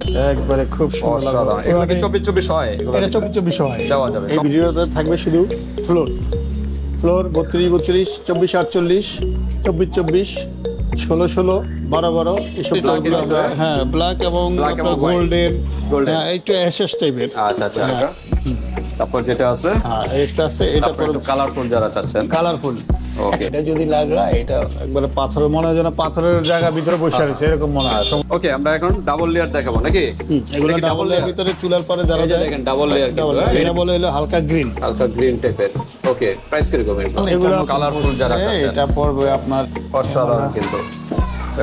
একবারে খুব সুন্দর লাগবে। এগুলো কি 24 হয়? এটা 24 হয় দেওয়া যাবে। এই ভিডিওতে থাকবে শুধু ফ্লোর 32 32 24 48 24 16 12 এসব ফ্লোরগুলো আমরা হ্যাঁ ব্ল্যাক এবং আপনার গোল্ডেন একটু অ্যাশেস টাইপের। আচ্ছা আচ্ছা। তারপর যেটা আছে হ্যাঁ এটা আছে, এটা পুরো কালারফুল যারা চাচ্ছেন। কালারফুল। ওকে এটা যদি লাগরা এটা একবারে পাথরের মনে হয় যেন পাথরের জায়গা ভিতরে বসে আছে এরকম মনে হয়। ওকে আমরা এখন ডাবল লেয়ার দেখাবো নাকি? এগুলো ডাবল লেয়ার ভিতরে চুলার পরে যারা এই যে দেখেন ডাবল লেয়ার কিন্তু এটা বলে হলো হালকা গ্রিন। হালকা গ্রিন টাইপের। ওকে প্রাইস কি রকম এগুলো? এগুলো কালারফুল যারা চাচ্ছেন এটা পড়বে আপনার অসাধারণ কিন্তু।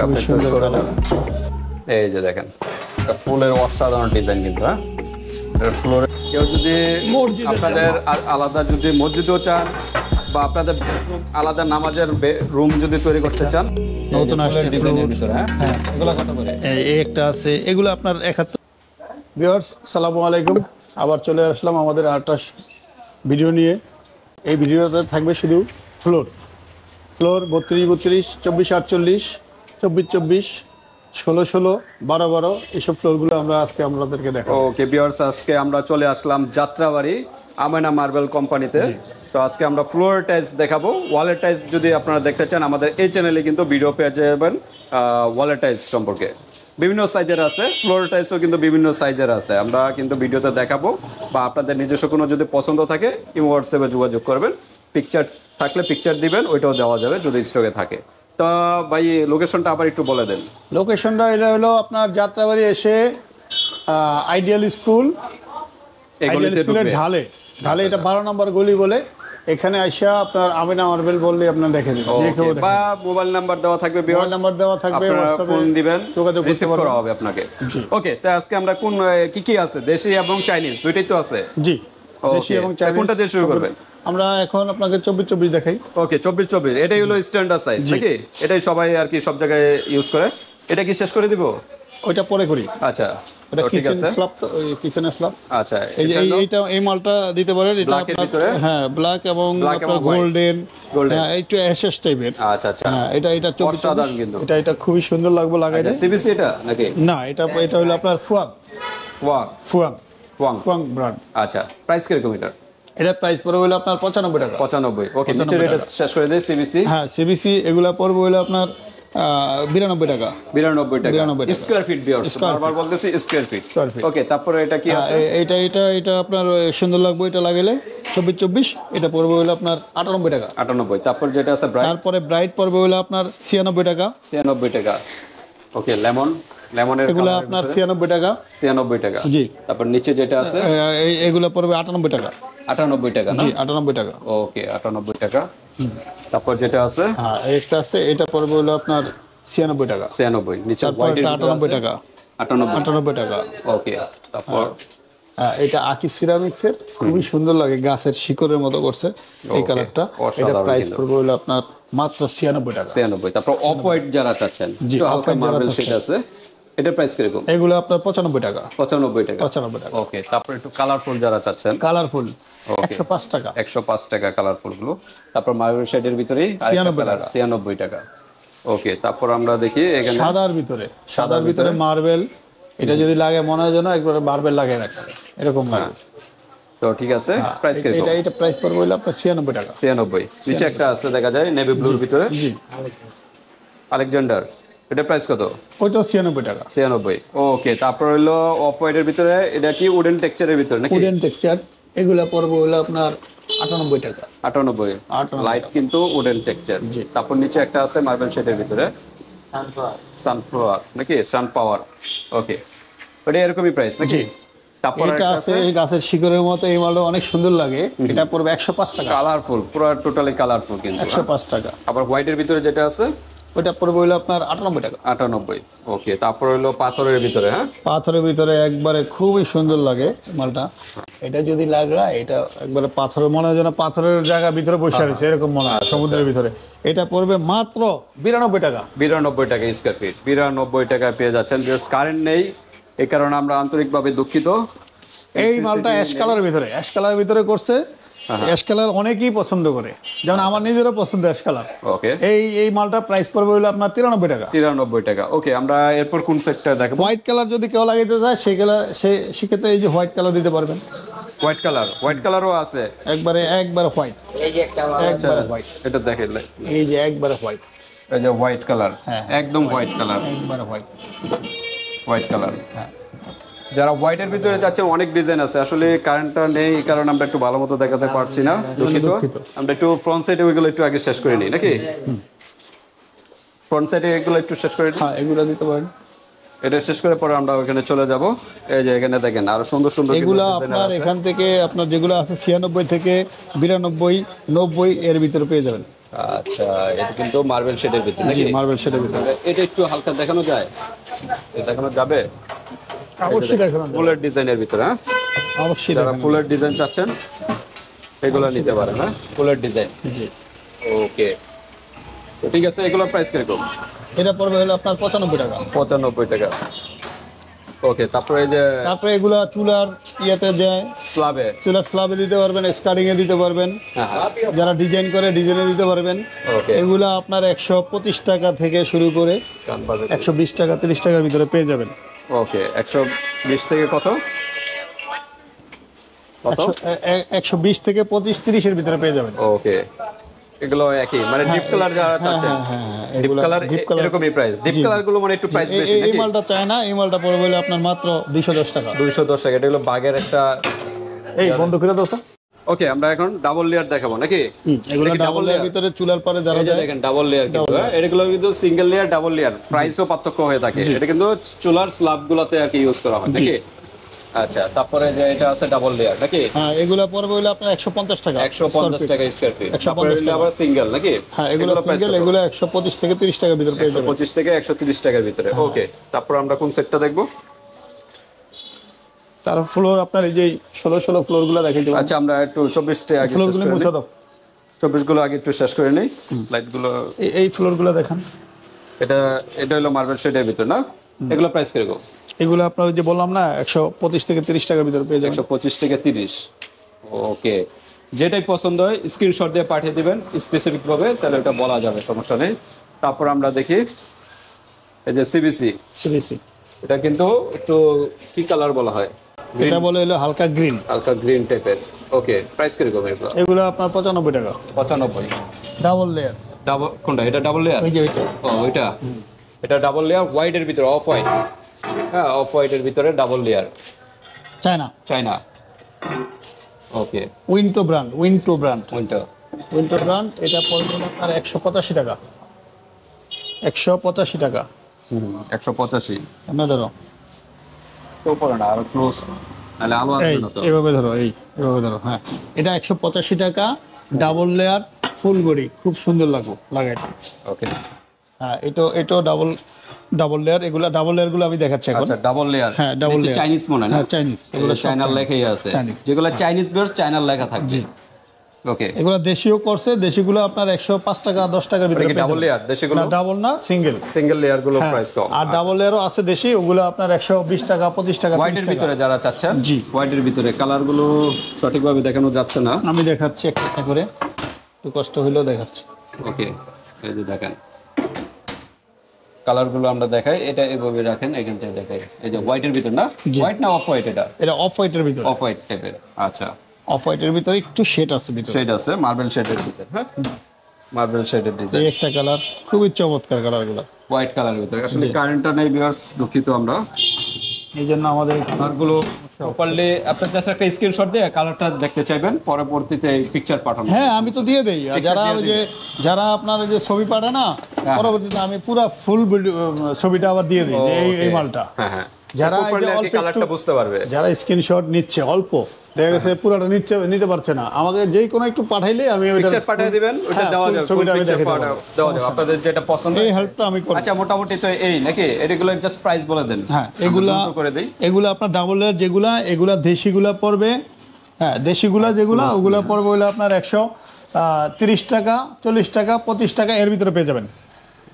আপনি একটু সুন্দর সরে কালার। যাবেন। এই যে দেখেন এটা ফুলের অসাধারণ ডিজাইন কিন্তু। হ্যাঁ এর ফ্লোরে কেউ যদি আপনাদের আলাদা যদি মসজিদও চান বা আপনাদের আলাদা নামাজের রুম যদি তৈরি করতে চান নতুন আসছে ডিজাইনের ভিতরে। হ্যাঁ এগুলো কত করে? এই একটা আছে, এগুলো আপনার 71। ভিউয়ার্স আসসালামু আলাইকুম, আবার চলে আসলাম আমাদের আরেকটা ভিডিও নিয়ে। এই ভিডিওতে থাকবে শুধু ফ্লোর 32 32 24 48 24 16 12 এইসব ফ্লোরগুলো আমরা আজকে আপনাদেরকে দেখাবো। ওকে ভিউয়ার্স আজকে আমরা চলে আসলাম যাত্রাবাড়ি আমেনা মার্বেল কোম্পানিতে। তো আজকে আমরা ফ্লোর টাইলস দেখাবো। ওয়ালের টাইলস যদি আপনারা দেখতে চান আমাদের এই চ্যানেলে কিন্তু ভিডিও পেয়ে যাবেন ওয়ালের টাইলস সম্পর্কে। বিভিন্ন সাইজের আছে, ফ্লোর টাইলসও কিন্তু বিভিন্ন সাইজের আছে। আমরা কিন্তু ভিডিওতে দেখাবো বা আপনাদের নিজস্ব কোনো যদি পছন্দ থাকে হোয়াটসঅ্যাপে যোগাযোগ করবেন। পিকচার থাকলে পিকচার দিবেন, ওইটাও দেওয়া যাবে যদি স্টকে থাকে। তো ভাই লোকেশনটা আবার একটু বলে দেন। লোকেশনটা এটা হলো আপনার যাত্রাবাড়ি এসে আইডিয়াল স্কুল, আইডিয়াল স্কুলের ঢালে এটা 12 নম্বর গলি বলে। এখানে আইসা আপনার আমেনা মার্বেল বললে আপনার দেখে দেবেন, বা মোবাইল নাম্বার দেওয়া থাকবে, মোবাইল নাম্বার দেওয়া থাকবে, আপনারা ফোন দিবেন, যোগাযোগ রিসিভ করা হবে আপনাকে। ওকে তো আজকে আমরা কোন কি আছে দেশি এবং চাইনিজ দুইটাই তো আছে? জি দেশি এবং চাইনিজ। কোনটা দিয়ে শুরু করবেন? আমরা এখন আপনাকে 24 24 দেখাই। ওকে 24 24 এটাই হলো স্ট্যান্ডার্ড সাইজ নাকি? এটাই সবাই আর কি সব জায়গায় ইউজ করে। এটা কি শেষ করে দিব? ওইটা পরে করি। আচ্ছা এটা ঠিক কিচেন আছে। স্ল্যাব, তো কিচেনের স্ল্যাব। আচ্ছা এই যে এইটা এই মালটা দিতে পারেন। এটা ব্ল্যাকের ভিতরে? হ্যাঁ ব্ল্যাক এবং আপনার গোল্ডেন একটু অ্যাশেস টাইপের। আচ্ছা আচ্ছা হ্যাঁ এটা 24 অসাধারণ কিন্তু। এটা খুবই সুন্দর লাগবে লাগাইলে। সিবিসি এটা নাকি? না এটা হলো আপনার ফুয়াং ওয়াং ব্র্যান্ড। আচ্ছা প্রাইস কিরকম এটা? এটার প্রাইস পড়বে হলো আপনার 95 টাকা। 95। ওকে নিচে এটা শেষ করে দেই সিবিসি। হ্যাঁ সিবিসি এগুলা পড়বে হলো আপনার 92 টাকা। 92 টাকা 92 টাকা। স্কয়ার ফিট ভিউয়ার্স, বারবার বলতেছি স্কয়ার ফিট। ওকে তারপরে এটা কি আছে? এটা আপনার সুন্দর লাগবে। এটা লাগাইলে 24 24 এটা পড়বে হলো আপনার 98 টাকা। 98। তারপর যেটা আছে ব্রাইট, তারপরে ব্রাইট পড়বে হলো আপনার 96 টাকা। 96 টাকা। ওকে লেমনের এগুলো আপনার 96 টাকা। 96 টাকা জি। তারপর নিচে যেটা আছে এগুলো পড়বে 98 টাকা। 98 টাকা না? জি 98 টাকা। ওকে 98 টাকা। তারপর যেটা আছে হ্যাঁ একটা আছে, এটা পড়বে হলো আপনার 96 টাকা। 96। নিচে তারপর হোয়াইটের 98 টাকা। 98 টাকা। ওকে তারপর এটা আকি সিরামিক্সের, খুবই সুন্দর লাগে, গাছের শিকড়ের মতো করছে এই কালারটা। এটা প্রাইস পড়বে হলো আপনার মাত্র 96 টাকা। 96। তারপর অফ হোয়াইট যারা চাচ্ছেন, জি একটু হালকা মার্বেল শেড আছে, এটা প্রাইস কিরকম? এগুলো আপনার 95 টাকা। 95 টাকা। 95 টাকা। ওকে তারপর একটু কালারফুল যারা চাচ্ছেন, কালারফুল 105 টাকা। 105 টাকা কালারফুল গুলো। তারপর মার্বেল শেডের ভিতরেই 96 টাকা। 96 টাকা। ওকে তারপর আমরা দেখি এখানে সাদার ভিতরে মার্বেল। এটা যদি লাগে মনে হয় যেন একবার মার্বেল লাগিয়ে রাখছে এরকম লাগে। তো ঠিক আছে প্রাইস কিরকম? এটা প্রাইস পড়বে হলো আপনার 96 টাকা। 96। নিচে একটা আছে দেখা যায় নেভি ব্লুর ভিতরে, জি আলেকজান্ডার, এটা প্রাইস কত? ওইটাও 96 টাকা। 96। ওকে তারপর হলো অফ হোয়াইটের ভিতরে, এটা কি উডেন টেক্সচারের ভিতরে নাকি? Wooden texture. এগুলা পড়বে হলো আপনার 98 টাকা। 98 লাইট কিন্তু উডেন টেক্সচার। তারপর নিচে একটা আছে মার্বেল শেডের ভিতরে সানফ্লাওয়ার নাকি সানপাওয়ার। ওকে ওটা এরকমই প্রাইস নাকি? তারপর এটা আছে এই গাছের শিকড়ের মতো, এই মালটা অনেক সুন্দর লাগে। এটা পড়বে 105 টাকা। কালারফুল, পুরো টোটালি কালারফুল কিন্তু। 105 টাকা। আবার হোয়াইটের ভিতরে যেটা আছে ওটা পড়বে হলো আপনার 98 টাকা। 98। ওকে তারপর হলো পাথরের ভিতরে, হ্যাঁ পাথরের ভিতরে একবারে খুবই সুন্দর লাগে মালটা। এটা যদি লাগরা এটা একবারে পাথরের মনে হয় যেন পাথরের জায়গা ভিতরে বসে আছে এরকম মনে হয় সমুদ্রের ভিতরে। এটা পড়বে মাত্র 92 টাকা। 92 টাকা স্কয়ার ফিট। 92 টাকায় পেয়ে যাচ্ছেন। কারেন্ট নেই, এই কারণে আমরা আন্তরিকভাবে দুঃখিত। এই মালটা অ্যাশ কালারের ভিতরে করছে। অ্যাশ কালার অনেকেই পছন্দ করে, যেমন আমার নিজেরও পছন্দ অ্যাশ কালার। ওকে, এই মালটা প্রাইস পড়বে হলো আপনার 93 টাকা। 93 টাকা। ওকে, আমরা এরপর কোন সেটটা দেখাবো? হোয়াইট কালার যদি কেউ লাগাইতে চায় সেক্ষেত্রে এই যে হোয়াইট কালার দিতে পারবেন। হোয়াইট কালারও আছে একবারে হোয়াইট, এই যে একটা একবারে হোয়াইট, এটা দেখেন, এই যে একবারে হোয়াইট, এই যে হোয়াইট কালার, হ্যাঁ। একদম হোয়াইট কালার, একবারে হোয়াইট কালার। হ্যাঁ। যারা হোয়াইটের ভিতরে চাচ্ছেন, অনেক ডিজাইন আছে, আসলে কারেন্টটা নেই এই কারণে আমরা একটু ভালো মতো দেখাতে পারছি না, দুঃখিত। আমরা একটু ফ্রন্ট সাইডে ওইগুলো একটু আগে শেষ করে নিই নাকি? ফ্রন্ট সাইডে এগুলো একটু শেষ করে নিই, হ্যাঁ এগুলো দিতে পারেন। এটা শেষ করে পরে আমরা ওখানে চলে যাব। এই যে এখানে দেখেন আরো সুন্দর সুন্দর এগুলা আপনার এখান থেকে আপনার যেগুলো আছে 96 থেকে 92, 90 এর ভিতরে পেয়ে যাবেন। আচ্ছা, এটা কিন্তু মার্বেল শেডের ভিতরে নাকি? মার্বেল শেডের ভিতরে। এটা একটু হালকা দেখানো যায়? এটা দেখানো যাবে? অবশ্যই দেখানো যাবে। ফুলের ডিজাইনের ভিতরে, হ্যাঁ, অবশ্যই যারা দেখানো ফুলের ডিজাইন চাচ্ছেন এগুলো নিতে পারেন, হ্যাঁ, ফুলের ডিজাইন। যাবে। জি, ওকে, তো ঠিক আছে, এগুলো প্রাইস কিরকম? এটা পড়বে হলো আপনার 95 টাকা। 95 টাকা। ওকে, তারপরে এই যে তারপরে এগুলা চুলার ইয়েতে যায়, স্ল্যাবে, চুলার স্ল্যাবে দিতে পারবেন, স্কারিং এ দিতে পারবেন, হ্যাঁ হ্যাঁ, যারা ডিজাইন করে ডিজাইনে দিতে পারবেন। ওকে, এগুলা আপনার 125 টাকা থেকে শুরু করে 120 টাকা 30 টাকার ভিতরে পেয়ে যাবেন। ওকে, 120 থেকে কত কত? 120 থেকে 25 30 এর ভিতরে পেয়ে যাবেন। ওকে, এগুলো একই, মানে ডিপ কালার যারা চাচ্ছেন, ডিপ কালার এরকমই প্রাইস। ডিপ কালার গুলো মানে একটু প্রাইস বেশি এই নাকি? মালটা চায় না, এই মালটা পড়বে হলো আপনার মাত্র 210 টাকা। 210 টাকা। এটা হলো বাগের একটা। এই বন্ধ করে দাও তো। ওকে, আমরা এখন ডাবল লেয়ার দেখাবো নাকি? এগুলো এটা কি ডাবল লেয়ার ভিতরে চুলার পরে যারা এই যে যায়। দেখেন ডাবল লেয়ার, কিন্তু এগুলো কিন্তু সিঙ্গেল লেয়ার, ডাবল লেয়ার, প্রাইসও পার্থক্য হয়ে থাকে। এটা কিন্তু চুলার স্ল্যাব গুলাতে আর কি ইউজ করা হয় নাকি? আচ্ছা, তারপরে যে এটা আছে ডাবল লেয়ার নাকি? হ্যাঁ, এগুলো পড়বে হলো আপনার 150 টাকা। 150 টাকা স্কয়ার ফিট। 150 তারপরে হলো আবার সিঙ্গেল নাকি? হ্যাঁ, এগুলো সিঙ্গেল, এগুলো 125 থেকে 30 টাকার ভিতরে পেয়ে যাবেন। 125 থেকে 130 টাকার ভিতরে। ওকে, তারপর আমরা কোন সেটটা দেখবো? তার ফ্লোর আপনার এই যে 16 ফ্লোর গুলো দেখাই দেবো। আচ্ছা, আমরা একটু 24 টা আগে ফ্লোর শেষ গুলো করে মুছে নিই। দাও। 24 গুলো আগে একটু শেষ করে নেই, লাইট গুলো। এই ফ্লোর গুলো দেখান। এটা হলো মার্বেল শেডের ভিতর না? এগুলো প্রাইস কিরকম? এগুলো আপনার ওই যে বললাম না 125 থেকে 30 টাকার ভিতরে পেয়ে যাবেন। 125 থেকে 30। ওকে, যেটাই পছন্দ হয় স্ক্রিনশট দিয়ে পাঠিয়ে দিবেন স্পেসিফিক ভাবে, তাহলে ওটা বলা যাবে, সমস্যা নেই। তারপর আমরা দেখি এই যে সিবিসি। সিবিসি এটা কিন্তু একটু কি কালার বলা হয়? এটা বলে হলো হালকা গ্রিন। হালকা গ্রিন টাইপের। ওকে, প্রাইস কিরকম এগুলো? এগুলো আপনার 95 টাকা। 95। Double layer. ডাবল কোনটা? এটা ডাবল লেয়ার? ওই যে ওইটা। ও, ওইটা। এটা ডাবল লেয়ার, হোয়াইটের ভিতরে অফ হোয়াইট। হ্যাঁ, অফ হোয়াইটের ভিতরে ডাবল লেয়ার, চায়না। চায়না। ওকে, উইন্টো ব্র্যান্ড, উইন্টো ব্র্যান্ড, উইন্টার। উইন্টো ব্র্যান্ড। এটা পড়বে হলো আপনার 185 টাকা। 185 টাকা। 185। এমনি ধরো, তো পড়ে না, আরো ক্লোজ, নাহলে আলো আসবে এই না তো। এভাবে ধরো, এভাবে ধরো। হ্যাঁ, এটা 185 টাকা, ডাবল লেয়ার, ফুল বডি, খুব সুন্দর লাগবে লাগাইতে। ওকে, হ্যাঁ, এটা ডাবল লেয়ার। এগুলা ডাবল লেয়ার গুলো আমি দেখাচ্ছি এখন। আচ্ছা, ডাবল লেয়ার। হ্যাঁ, ডাবল লেয়ার। চাইনিজ মনে হয় না? হ্যাঁ, চাইনিজ। এগুলো এগুলো সব চায়নার চাইনিজ। লেখাই আছে, চাইনিজ। যেগুলো চাইনিজ বিয়ার্স চায়নার লেখা থাকবে। ওকে, এগুলো দেশীয় করছে, দেশিগুলো আপনার 105 টাকা 10 টাকার ভিতরে পেয়ে ডাবল যাবেন। লেয়ার দেশিগুলো? না, ডাবল না, সিঙ্গেল। সিঙ্গেল লেয়ার গুলো প্রাইস কম। আর ডাবল লেয়ারও আছে দেশি, ওগুলো আপনার 120 টাকা 25 টাকা 30 হোয়াইটের টাকা। ভিতরে যারা চাচ্ছেন, জি। হোয়াইটের ভিতরে কালার গুলো সঠিকভাবে দেখানো যাচ্ছে না। আমি দেখাচ্ছি একটা একটা করে, একটু কষ্ট হইলেও দেখাচ্ছি। ওকে, এই যে দেখেন কালার গুলো আমরা দেখাই, এটা এভাবে রাখেন, এখান থেকে দেখাই। এই যে হোয়াইটের ভিতর না? হোয়াইট না অফ হোয়াইট? এটা এটা অফ হোয়াইটের ভিতরে। অফ হোয়াইট টাইপের। আচ্ছা, অফ হোয়াইটের ভিতরে একটু শেড আছে ভিতরে। শেড আছে, মার্বেল শেডের ডিজাইন। হ্যাঁ, মার্বেল শেডের ডিজাইন, এই একটা কালার খুবই চমৎকার কালারগুলো। হোয়াইট কালারের ভিতরে। আসলে কারেন্টটা নেই ভিউয়ার্স, দুঃখিত আমরা। এই জন্য আমাদের কালারগুলো প্রপারলি আপনার কাছে একটা স্ক্রিনশট দিয়ে কালারটা দেখতে চাইবেন, পরবর্তীতে পিকচার পাঠানো। হ্যাঁ, আমি তো দিয়ে দেই। আর যারা ওই যে যারা আপনার ওই যে ছবি পাঠায় না, পরবর্তীতে আমি পুরো ফুল ছবিটা আবার দিয়ে দিই যে এই মালটা। হ্যাঁ হ্যাঁ, যারা এই যে প্রপারলি অল্প কালারটা একটু- বুঝতে পারবে। যারা স্ক্রিনশট নিচ্ছে অল্প, দেখা গেছে পুরোটা নিতে পারছে না, আমাকে যেই কোনো একটু পাঠাইলে আমি ওইটা পিকচার পাঠিয়ে দিবেন, ওটা হ্যাঁ, দেওয়া full যাবে, ছবিটা ফুল আমি পিকচার দেখিয়ে দেবো। দেওয়া যাবে আপনাদের যেটা পছন্দ। এই হেল্পটা আমি করি। আচ্ছা, মোটামুটি তো এই নাকি? এগুলো জাস্ট প্রাইস বলে দেন। হ্যাঁ, এগুলা করে দেই। এগুলা আপনার ডাবল লেয়ার যেগুলা, এগুলা দেশিগুলা পড়বে। হ্যাঁ, দেশিগুলা যেগুলা, ওগুলা পড়বে হলো আপনার 130 টাকা 40 টাকা 25 টাকা এর ভিতরে পেয়ে যাবেন।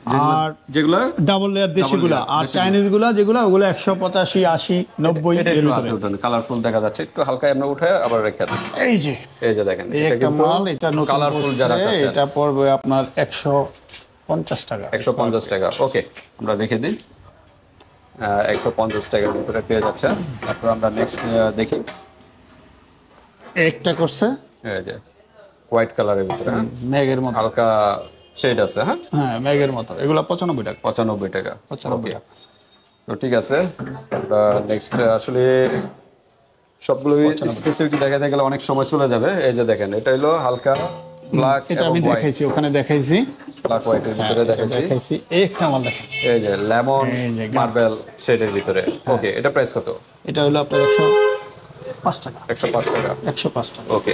আর যেগুলো ডাবল লেয়ার দেশিগুলা, আর চাইনিজ গুলা যেগুলো ওগুলো 185, 80, 90 এর ভিতরে। কালারফুল দেখা যাচ্ছে, একটু হালকা আমরা উঠে আবার রেখে দেন। এই যে দেখেন এই একটা মাল, এটা নতুন কালারফুল যারা করছে, চাচ্ছেন এটা পড়বে আপনার 150 টাকা। 150 টাকা। ওকে, আমরা রেখে দিই। 150 টাকার ভিতরে পেয়ে যাচ্ছে। তারপর আমরা নেক্সট দেখি। একটা করছে এই যে হোয়াইট কালারের ভিতরে, ম্যাগের মতো, হালকা শেড আছে। হ্যাঁ, হ্যাঁ ম্যাগের মতো, এগুলো 95 টাকা। 95 টাকা। 95 টাকা। তো ঠিক আছে, নেক্সট আসলে সবগুলো স্পেসিফিক দেখাতে গেলে অনেক সময় চলে যাবে। এই যে দেখেন, এটা হলো হালকা ব্ল্যাক এটা এবং আমি হোয়াইট, দেখাইছি, ওখানে দেখাইছি, ব্ল্যাক হোয়াইটের ভিতরে দেখাইছি। দেখাইছি একটা মাল দেখেন, এই যে লেমন এই যে মার্বেল শেডের ভিতরে। ওকে, এটা প্রাইস কত? এটা হলো আপনার 105 টাকা। 105 টাকা। 105 টাকা। ওকে,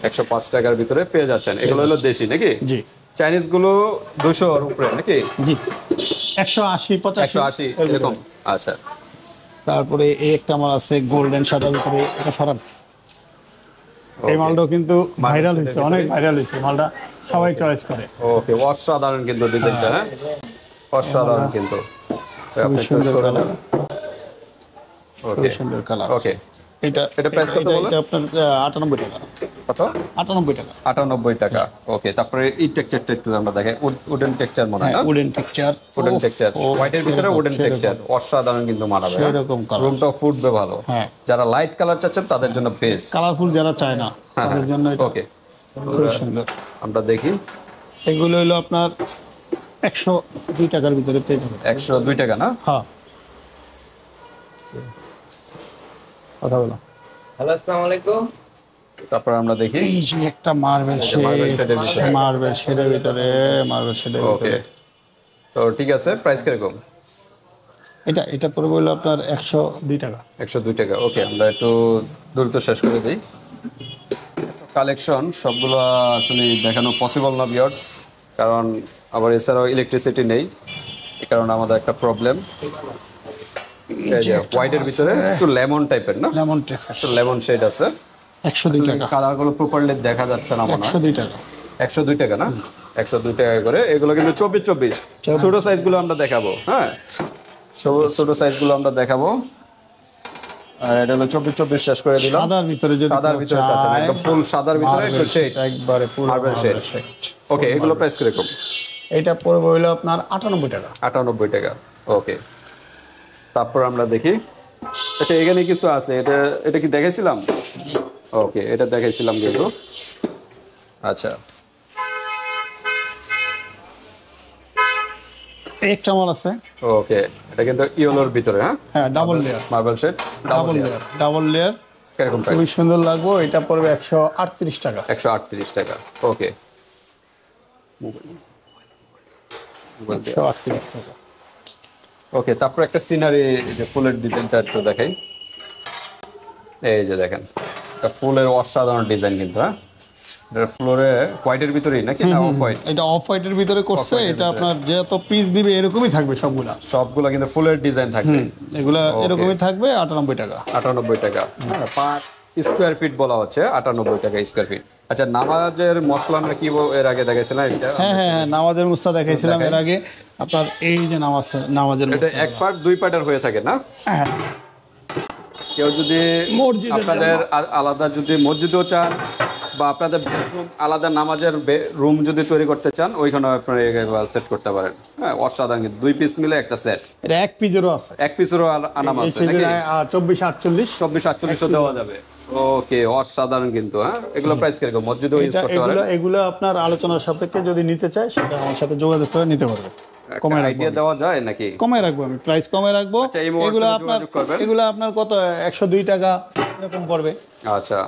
105 টাকার ভিতরে পেয়ে যাচ্ছেন। এগুলো হলো দেশি নাকি? জি চাইনিজ গুলো 200 এর উপরে নাকি? জি, 180, 85 180 এরকম। আচ্ছা, তারপরে এই একটা মাল আছে গোল্ডেন সাদার উপরে, এটা সরান। এই মালটাও কিন্তু ভাইরাল হয়েছে, অনেক ভাইরাল হয়েছে মালটা, সবাই চয়েস করে। ওকে, অসাধারণ কিন্তু ডিজাইনটা। হ্যাঁ, অসাধারণ কিন্তু। আপনি একটু সুন্দর সরে কালার, যান। খুব ওকে সুন্দর কালার। ওকে, এটা এটা price কত বললেন? এটা আপনার 98 টাকা। কত? 98 টাকা। 98 টাকা। ওকে, তারপরে এই টেক্সচারটা একটু আমরা দেখাই। উডেন টেক্সচার মনে হয় না? উডেন টেক্সচার, উডেন টেক্সচার, হোয়াইটের ভিতরে উডেন টেক্সচার, অসাধারণ কিন্তু মানাবে। সেরকম কালার, রুমটা ফুটবে ভালো। হ্যাঁ। যারা লাইট কালার চাচ্ছেন তাদের জন্য বেস্ট। কালারফুল যারা চায় না তাদের জন্য এটা ওকে, খুব সুন্দর। আমরা দেখি। এগুলো হলো আপনার 102 টাকার ভিতরে পেয়ে যাবেন। 102 টাকা না? হ্যাঁ, কথা বলো। হ্যালো, আসসালামু আলাইকুম। তারপর আমরা দেখি। এই যে একটা মার্বেল marble shade এর ভিতরে। মার্বেল শেডের ভিতরে, মার্বেল শেডের ওকে, ভিতরে তো ঠিক আছে, প্রাইস কিরকম? এটা পড়বে হলো আপনার 102 টাকা। 102 টাকা। ওকে, আমরা একটু দ্রুত শেষ করে দিই। কালেকশন সবগুলো আসলে দেখানো পসিবল না ভিউয়ার্স, কারণ আবার এছাড়াও ইলেকট্রিসিটি নেই, এই কারণে আমাদের একটা প্রবলেম। হোয়াইটের ভিতরে একটু লেমন টাইপের না, লেমন টেফার একটু লেমন শেড আছে। 102 টাকা। কালারগুলো প্রপারলি দেখা যাচ্ছে না মনে হয়। 102 টাকা। 102 টাকা না? 102 টাকা করে। এগুলো কিন্তু 24 ছোট সাইজগুলো আমরা দেখাবো। হ্যাঁ, ছোট সাইজগুলো আমরা দেখাবো। আর এটা হলো 24 শেষ করে দিলাম। সাদার ভিতরে যদি সাদার ভিতরে চাচ্ছেন, একদম ফুল সাদার ভিতরে একটু শেড, একবারে পুরো মার্বেল শেড। ওকে, এগুলো প্রাইস কিরকম? এটা পড়বে হলো আপনার 98 টাকা। 98 টাকা। ওকে, তারপর আমরা দেখি। আচ্ছা, এখানে কিছু আছে, এটা কি দেখাইছিলাম? ওকে, এটা দেখাইছিলাম কিন্তু। আচ্ছা, একটা মাল আছে, ওকে, এটা কিন্তু ইয়েলোর ভিতরে। হ্যাঁ, হ্যাঁ double layer, marble shade, double layer কিরকম খুবই প্রাইস? সুন্দর লাগবে। এটা পড়বে 138 টাকা। 138 টাকা। ওকে, 138 টাকা। ওকে, তারপর একটা সিনারি, যে ফুলের ডিজাইনটা একটু দেখাই। এই যে দেখেন, এটা ফুলের অসাধারণ ডিজাইন কিন্তু। হ্যাঁ, এটা ফ্লোরে হোয়াইটের ভিতরেই নাকি না অফ হোয়াইট? এটা অফ হোয়াইটের ভিতরে করছে। এটা আপনার যত পিস দিবে এরকমই থাকবে সবগুলা, সবগুলা কিন্তু ফুলের ডিজাইন থাকবে। এগুলা এরকমই থাকবে। 98 টাকা। 98 টাকা। পার স্কোয়ার ফিট বলা হচ্ছে 98 টাকা স্কোয়ার ফিট। আচ্ছা, নামাজের মশলা আমরা কি এর আগে দেখাইছিলাম এটা? হ্যাঁ হ্যাঁ হ্যাঁ, নামাজের মুস্তা দেখাইছিলাম এর আগে। আপনার এই যে নামাজের এটা এক পার্ট দুই পার্টের হয়ে থাকে না? হ্যাঁ, কেউ যদি মসজিদের আপনাদের আলাদা যদি মসজিদেও চান, বা আপনাদের আলাদা নামাজের রুম যদি তৈরি করতে চান, ওইখানে আপনারা সেট করতে পারেন। হ্যাঁ, অসাধারণ কিন্তু। 2 পিস মিলে একটা সেট। এটা এক পিজেরও আছে, এক পিসেরও আনাম এই আছে নাকি? সাইজের 24 48। 24 48 দেওয়া যাবে। ওকে, অসাধারণ কিন্তু। হ্যাঁ, এগুলো প্রাইস কিরকম? মসজিদেও ইউজ করতে পারেন। এগুলো আপনার আলোচনার সাপেক্ষে যদি নিতে চায় সেটা আমার সাথে যোগাযোগ করে নিতে পারবে। কমে রাখবো, আইডিয়া দেওয়া যায় নাকি? কমে রাখবো, আমি প্রাইস কমে রাখবো। আচ্ছা, এই মোবাইলের এগুলো সাথে আপনার যোগাযোগ করবেন। এগুলো আপনার কত 102 টাকা এরকম পড়বে। আচ্ছা,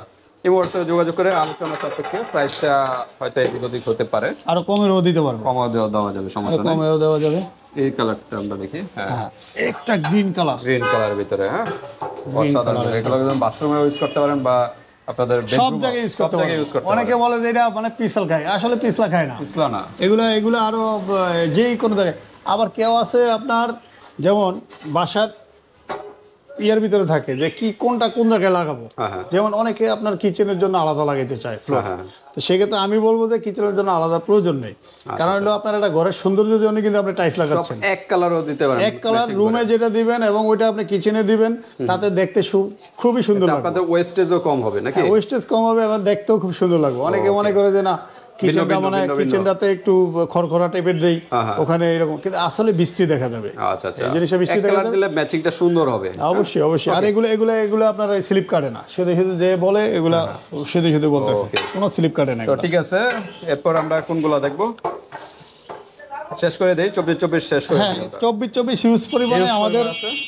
এই হোয়াটসঅ্যাপে যোগাযোগ করে আলোচনা সাপেক্ষে প্রাইসটা হয়তো এদিক ওদিক হতে পারে, আরো কমেরও দিতে পারবো, কমাও দেওয়া যাবে, সমস্যা নেই। কমেও দেওয়া যাবে। এই কালারটা আমরা দেখি। হ্যাঁ, হ্যাঁ, একটা গ্রিন কালার, গ্রিন কালার ভিতরে। হ্যাঁ, অসাধারণ। এগুলো একদম বাথরুমে ইউজ করতে পারেন, বা আপনাদের সব জায়গায় ইউজ করতে পারবে। অনেকে বলে যে এটা মানে পিছল খায়, আসলে পিছলা খায় না, ইসলা না। এগুলো আরো যেই কোনো জায়গায়। আবার কেউ আছে আপনার যেমন বাসার ইয়ার ভিতরে থাকে যে কি কোনটা কোন জায়গায় লাগাবো। হ্যাঁ। যেমন অনেকে আপনার কিচেনের জন্য আলাদা লাগাইতে চায় ফ্লোর, হ্যাঁ। তো সেক্ষেত্রে আমি বলবো যে কিচেনের জন্য আলাদা প্রয়োজন নেই। কারণ হলো আপনার একটা ঘরের সৌন্দর্যের জন্য কিন্তু আপনি টাইলস সব লাগাচ্ছেন। এক কালারও দিতে পারেন, এক কালার রুমে যেটা দিবেন এবং ওইটা আপনি কিচেনে দিবেন, তাতে দেখতে খুবই সুন্দর লাগবে। আপনাদের ওয়েস্টেজও কম হবে নাকি? ওয়েস্টেজ কম হবে এবং দেখতেও খুব সুন্দর লাগবে। অনেকে মনে করে যে না কিচেনটা মানে কিচেনটাতে একটু খড়খড়া টাইপের দেই, ওখানে এরকম, কিন্তু আসলে বিশ্রী দেখা যাবে। আচ্ছা আচ্ছা, এই জিনিসটা বিশ্রী এক দেখা কালার যাবে, দিলে ম্যাচিংটা সুন্দর হবে। অবশ্যই অবশ্যই। আর এগুলো আপনার স্লিপ কাটে না, শুধু শুধু যে বলে এগুলা শুধু বলতেছে, কোনো স্লিপ কাটে না। তো ঠিক আছে, এরপর আমরা কোনগুলো দেখবো? শেষ করে দেই, 24 শেষ করে হ্যাঁ, দিই। 24 হিউজ পরিমাণে Huge আমাদের পরিমাণ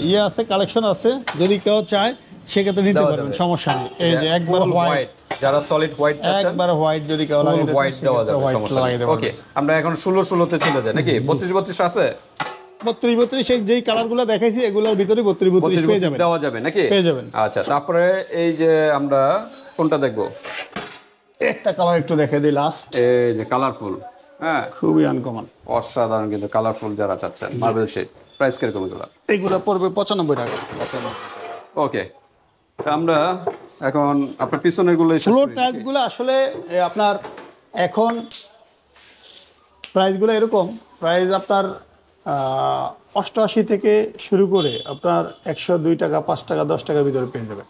ইয়ে আছে, কালেকশন আছে। যদি কেউ চায় সেক্ষেত্রে নিতে দেওয়া পারবেন, যাবে। সমস্যা নেই। এই যে একবার Full হোয়াইট, যারা সলিড হোয়াইট চাচ্ছেন, একবার হোয়াইট যদি কেউ লাগাইতে চায় হোয়াইট দেওয়া যাবে, হোয়াইট সমস্যা লাগাইতে নেই। পারবেন। ওকে, আমরা এখন 16 চলে যাই নাকি? 32 আছে? 32 সেই যেই কালারগুলো দেখাইছি এগুলোর ভিতরে 32 পেয়ে যাবেন, দেওয়া যাবে নাকি? পেয়ে যাবেন। আচ্ছা, তারপরে এই যে আমরা কোনটা দেখবো? একটা কালার একটু দেখে দিই লাস্ট, এই যে কালারফুল, হ্যাঁ, খুবই আনকমন, অসাধারণ কিন্তু কালারফুল যারা চাচ্ছেন। মার্বেল শেড প্রাইস কিরকম এগুলো? এইগুলো পড়বে 95 টাকা। ওকে, আমরা এখন আপনার পিছনের গুলো ফ্লোর টাইলসগুলো আসলে আপনার এখন প্রাইসগুলো এরকম, প্রাইস আপনার 88 থেকে শুরু করে আপনার 102 টাকা, 5 টাকা, 10 টাকার ভিতরে পেয়ে যাবেন।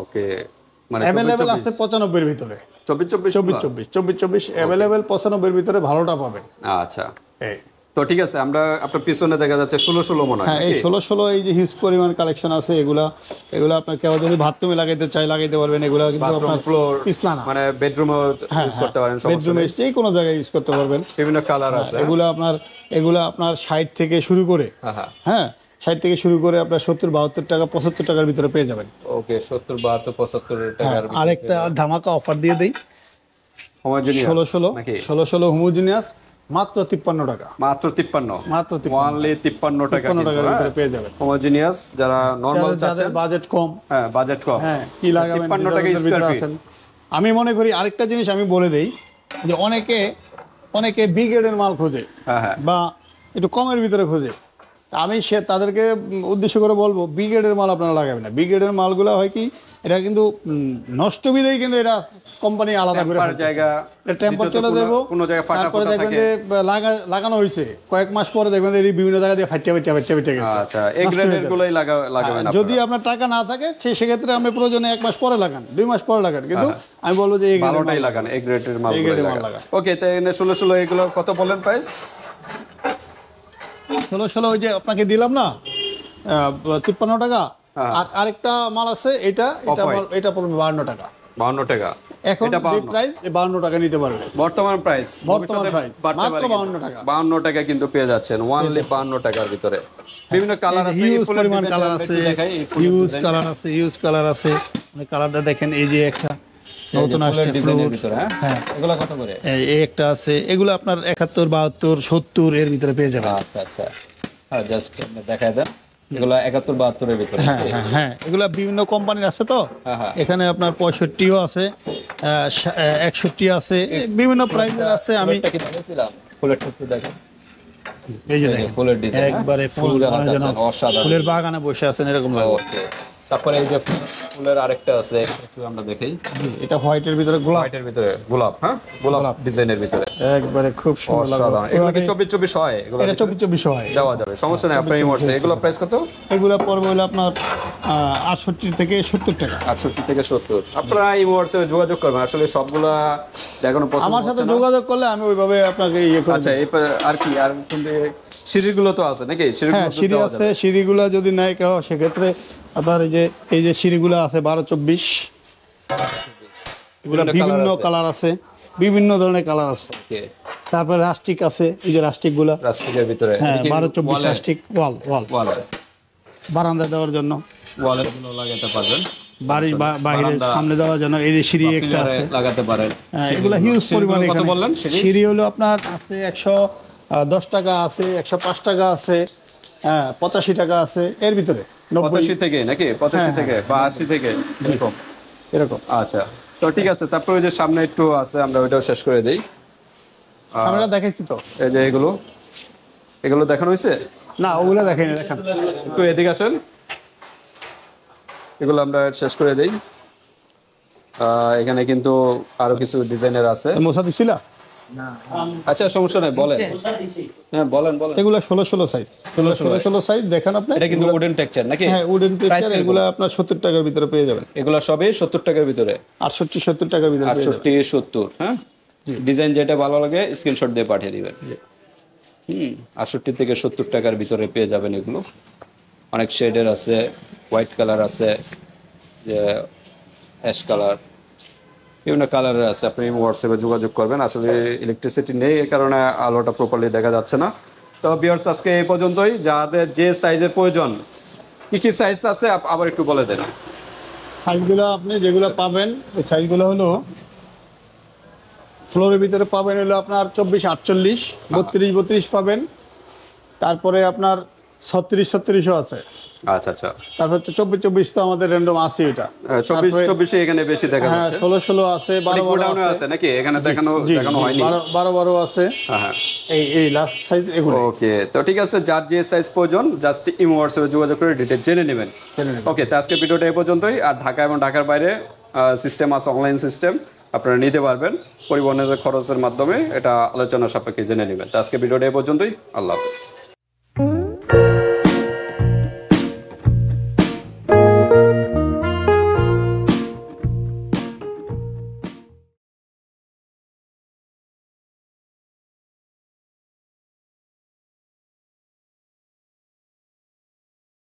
ওকে, মানে অ্যাভেলেবেল আছে 95 এর ভিতরে, 24 অ্যাভেলেবেল 95 এর ভিতরে ভালোটা পাবেন। আচ্ছা, এই তো ঠিক আছে, আমরা আপনার পিছনে দেখা যাচ্ছে 16 মনে হয় হ্যাঁ, এই নাকি? 16 এই যে হিউজ পরিমাণ কালেকশন আছে। এগুলা আপনার কেউ যদি বাথরুমে লাগাইতে চায় লাগাইতে পারবেন। এগুলা কিন্তু বাথরুম আপনার ফ্লোর, পিছলা না, মানে বেডরুমে ইউজ করতে পারেন, সমস্যা বেডরুমে নেই। যে কোনো জায়গায় ইউজ করতে পারবেন। বিভিন্ন কালার আছে। এগুলা আপনার 60 থেকে শুরু করে, হ্যাঁ 60 থেকে শুরু করে আপনার 70, 72 টাকা, 75 টাকার ভিতরে পেয়ে যাবেন। ওকে, 70, 72, 75 টাকার ভিতরে। আরেকটা ধামাকা অফার দিয়ে দেই, হোমোজেনিয়াস 16 নাকি? 16 হোমোজিনিয়াস মাত্র 53 টাকা, মাত্র 53, মাত্র 53 অনলি 53 টাকা 53 টাকার ভিতরে পেয়ে যাবেন। হোমোজেনিয়াস যারা নরমাল যাদের চাচ্ছেন, বাজেট কম, হ্যাঁ বাজেট কম, হ্যাঁ কি লাগাবেন 53 টাকা নিজেদের স্কয়ার ভিতরে ফিট। আছেন। আমি মনে করি আরেকটা জিনিস আমি বলে দেই যে অনেকে বি গ্রেডের মাল খোঁজে, হ্যাঁ। বা একটু কমের ভিতরে খোঁজে। আমি তাদেরকে উদ্দেশ্য করে বলবো বি গ্রেডের মাল আপনারা লাগাবেন না। বি গ্রেডের মালগুলো হয় কি, এটা কিন্তু নষ্ট বিধেই কিন্তু এটা কোম্পানি আলাদা করে টেম্পার জায়গা, টেম্পার চলে দেবো, কোনো জায়গায় ফাটা তারপরে ফোটা দেখবেন থাকে। যে লাগানো হয়েছে কয়েক মাস পরে দেখবেন যে এই বিভিন্ন জায়গা দিয়ে ফাটিয়ে গেছে। আচ্ছা, এই নষ্ট হয়ে গ্রেডের যাবে। গুলোই লাগাবেন আর যদি আপনার টাকা না থাকে সেক্ষেত্রে আপনি প্রয়োজনে 1 মাস পরে লাগান, 2 মাস পরে লাগান, কিন্তু আমি বলবো যে এই গ্রেডের ভালোটাই মাল লাগান, এই গ্রেডের মাল এই গ্রেডের মাল লাগান। ওকে, তাই 16 এগুলো কত বললেন প্রাইস? 16 ওই যে আপনাকে দিলাম না 53 টাকা। আর আরেকটা মাল আছে, এটা পড়বে 52 টাকা। 52 টাকা এখন এটা যে প্রাইস 52 টাকা নিতে পারবে, বর্তমান প্রাইস, বর্তমান প্রাইস মাত্র 52 টাকা। 52 টাকা কিন্তু পেয়ে যাচ্ছেন, ওয়ানলি 52 টাকার ভিতরে। বিভিন্ন কালার আছে, হিউজ পরিমাণ কালার আছে, হিউজ কালার আছে। মানে কালারটা দেখেন, এই যে একটা নতুন আসছে ডিজাইনের ফ্রুট, ভিতরে, হ্যাঁ এগুলো কত করে? এই একটা আছে, এগুলো আপনার 71, 72, 70 এর ভিতরে পেয়ে যাবেন। আচ্ছা আচ্ছা, হ্যাঁ জাস্ট দেখায় দেন। এগুলো 71, 72 এর ভিতরে। হ্যাঁ এগুলা বিভিন্ন কোম্পানির আছে তো, হ্যাঁ। এখানে আপনার 65ও আছে, 61 আছে, বিভিন্ন প্রাইসের আছে। আমি এটা কি দেখেছিলাম, ফুলের টুকরো দেখেন, এই যে দেখেন ফুলের ডিজাইন, একবারে ফুল, যারা মনে হয় যেন চাচ্ছেন, অসাধারণ। ফুলের বাগানে বসে আছেন এরকম লাগে। ওকে, তারপরে এই যে ফুলের আরেকটা আছে, একটু আমরা দেখাই। এটা হোয়াইটের ভিতরে গোলাপ, হোয়াইটের ভিতরে গোলাপ, হ্যাঁ গোলাপ ডিজাইনের ভিতরে, একবারে খুব সুন্দর অসাধারণ। লাগে। এগুলো কি 24 হয়? এগুলো এটা 24 হয়, দেওয়া যাবে, সমস্যা নেই। আপনার ইমোর্স এগুলো প্রাইস কত? এগুলো পড়বে হলো আপনার 68 থেকে 70 টাকা। 68 থেকে 70। আপনারা ইমোর্সে যোগাযোগ করবেন, আসলে সবগুলা দেখানো পসিবল আমার সাথে যোগাযোগ করলে আমি ওইভাবে আপনাকে ইয়ে করে আচ্ছা, আর কি, আর কোন সিঁড়িগুলো তো আছে নাকি? হ্যাঁ সিঁড়ি আছে, সিঁড়িগুলো যদি নেয় কেউ সেক্ষেত্রে আপনার এই যে সিঁড়িগুলো আছে 12-24, এগুলো বিভিন্ন কালার আছে, বিভিন্ন ধরনের কালার আছে। তারপরে রাস্টিক আছে, এই যে রাস্টিকগুলো, রাস্টিকের ভিতরে, হ্যাঁ 12-24 রাস্টিক ওয়াল বারান্দা দেওয়ার জন্য, ওয়ালের গুলো লাগাতে পারবেন, বাড়ির বাইরে সামনে দেওয়ার জন্য। এই যে সিঁড়ি একটা আছে, লাগাতে পারেন। হ্যাঁ এগুলো হিউজ পরিমাণে। কত বললেন সিঁড়ি হলো আপনার আছে 110 টাকা আছে, 105 টাকা আছে, হ্যাঁ 85 টাকা আছে, এর ভিতরে 85 থেকে নাকি? 85 থেকে বা 80 থেকে এরকম। আচ্ছা, তো ঠিক আছে। তারপরে ওই যে সামনে একটু আছে, আমরা ওইটাও শেষ করে দেই। আমরা দেখাইছি তো, এই যে এগুলো দেখানো হয়েছে না ওগুলো দেখাইনি, দেখান একটু এদিকে আসেন। এগুলো আমরা শেষ করে দিই। এখানে কিন্তু আরো কিছু ডিজাইনের আছে। মশা দিছিলা? আচ্ছা সমস্যা নাই, বলেন। হ্যাঁ বলেন বলেন। এগুলো 16 সাইজ, 16 সাইজ দেখেন আপনি। এটা কিন্তু উডেন টেক্সচার নাকি? হ্যাঁ উডেন টেক্সচার। এগুলো আপনার 70 টাকার ভিতরে পেয়ে যাবেন। এগুলো সবই 70 টাকার ভিতরে, 68-70 টাকার ভিতরে পেয়ে যাবেন। 68-70। হ্যাঁ, ডিজাইন যেটা ভালো লাগে স্ক্রিনশট দিয়ে পাঠিয়ে দিবেন। 68 থেকে 70 টাকার ভিতরে পেয়ে যাবেন এগুলো। অনেক শেডের আছে, হোয়াইট কালার আছে, যে অ্যাশ কালার, বিভিন্ন কালারের আছে। আপনি হোয়াটসঅ্যাপে যোগাযোগ করবেন। আসলে ইলেকট্রিসিটি নেই, এই কারণে আলোটা প্রপারলি দেখা যাচ্ছে না। তো ভিউয়ার্স আজকে এই পর্যন্তই। যাদের যে সাইজের প্রয়োজন, কি কি সাইজ আছে আবার একটু বলে দেন। সাইজগুলো আপনি যেগুলো পাবেন ওই সাইজগুলো হলো ফ্লোরের ভিতরে পাবেন হলো আপনার 24-48, 32-32 পাবেন। তারপরে আপনার 36-36ও আছে। আচ্ছা আচ্ছা, তারপরে তো 24-24 তো আমাদের র্যান্ডম আছে এটা। 24-24 এখানে বেশি দেখা হ্যাঁ যাচ্ছে। 16-16 আছে, 12-12 আছে নাকি? এখানে দেখানো হয়নি। 12-12 আছে। হ্যাঁ এই লাস্ট সাইজ এগুলো। ওকে, তো ঠিক আছে, যার যে সাইজ প্রয়োজন জাস্ট ইমো হোয়াটসঅ্যাপে যোগাযোগ করে ডিটেইল জেনে নেবেন। ওকে, তো আজকে ভিডিওটা এই পর্যন্তই। আর ঢাকা এবং ঢাকার বাইরে সিস্টেম আছে, অনলাইন সিস্টেম, আপনারা নিতে পারবেন পরিবহনের খরচের মাধ্যমে। এটা আলোচনা সাপেক্ষে জেনে নেবেন। তো আজকে ভিডিওটা এই পর্যন্তই। আল্লাহ হাফেজ।